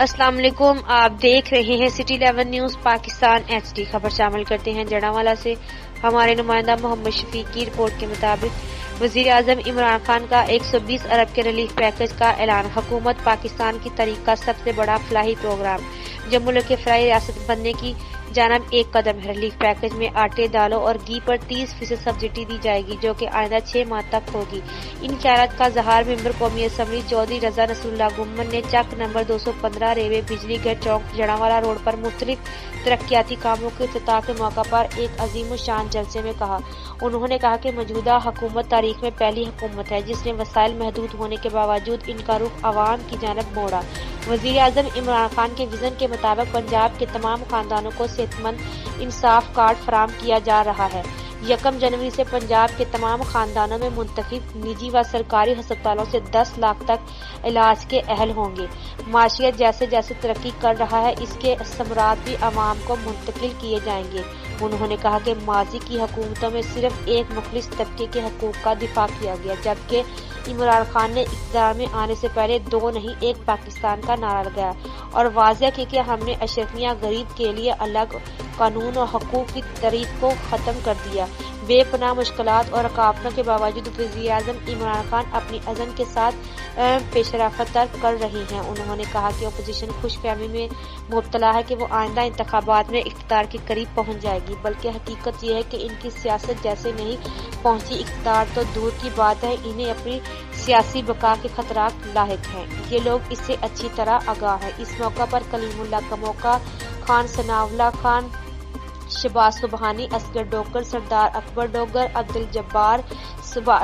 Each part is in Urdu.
السلام علیکم، آپ دیکھ رہے ہیں سٹی 11 نیوز پاکستان HD۔ خبر شامل کرتے ہیں جڑاوالا سے۔ ہمارے نمائندہ محمد شفیق کی رپورٹ کے مطابق وزیر اعظم عمران خان کا 120 ارب کے ریلیف پیکج کا اعلان۔ حکومت پاکستان کی تاریخ کا سب سے بڑا فلاحی پروگرام جو ملک کے فلاحی ریاست بننے کی جانب ایک قدم ہے۔ ریلیف پیکج میں آٹے، دالوں اور گھی پر 30% سبسڈی دی جائے گی جو کہ آئندہ 6 ماہ تک ہوگی۔ ان خیالات کا اظہار ممبر قومی اسمبلی چودھری رضا نصر اللہ گمن نے چک نمبر 215 ریلوے بجلی گھر چوک جڑاوالا روڈ پر مختلف ترقیاتی کاموں کے افتتاح کے موقع پر ایک عظیم الشان جلسے میں کہا۔ انہوں نے کہا کہ موجودہ حکومت تاریخ میں پہلی حکومت ہے جس نے وسائل محدود ہونے کے باوجود ان کا رخ عوام کی جانب موڑا۔ وزیر اعظم عمران خان کے وژن کے مطابق پنجاب کے تمام خاندانوں کو صحت مند انصاف کارڈ فراہم کیا جا رہا ہے۔ 1 جنوری سے پنجاب کے تمام خاندانوں میں منتخب نجی و سرکاری ہسپتالوں سے 10 لاکھ تک علاج کے اہل ہوں گے۔ معیشت جیسے جیسے ترقی کر رہا ہے اس کے ثمرات بھی عوام کو منتقل کیے جائیں گے۔ انہوں نے کہا کہ ماضی کی حکومتوں میں صرف ایک مخلص طبقے کے حقوق کا دفاع کیا گیا جبکہ عمران خان نے اقتدار میں آنے سے پہلے 2 نہیں 1 پاکستان کا نعرہ لگایا اور واضح کیا کہ ہم نے اشرفیہ غریب کے لیے الگ قانون اور حقوق کی تعریف کو ختم کر دیا۔ بے پناہ مشکلات اور رکاوٹوں کے باوجود وزیر اعظم عمران خان اپنی عزم کے ساتھ پیش رفت کر رہے ہیں۔ انہوں نے کہا کہ اپوزیشن خوش فہمی میں مبتلا ہے کہ وہ آئندہ انتخابات میں اقتدار کے قریب پہنچ جائے گی، بلکہ حقیقت یہ ہے کہ ان کی سیاست جیسے نہیں پہنچی اقتدار تو دور کی بات ہے انہیں اپنی سیاسی بقا کے خطرات لاحق ہیں۔ یہ لوگ اس سے اچھی طرح آگاہ ہیں۔ اس موقع پر کلیم اللہ کموکا خان، ثناء اللہ خان، شہباز سبحانی، اصغر ڈوگر، سردار اکبر ڈوگر، عبدالجبار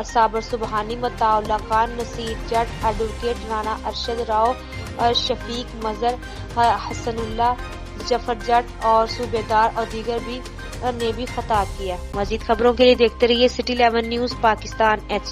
صابر سبحانی، مطاع اللہ خان، نصیر جٹ، ایڈوکیٹ رانا ارشد راؤ، شفیق مظہر، حسن اللہ، جعفر جٹ اور صوبیدار اور دیگر نے بھی خطاب کیا۔ مزید خبروں کے لیے دیکھتے رہیے سٹی 11 نیوز پاکستان HD۔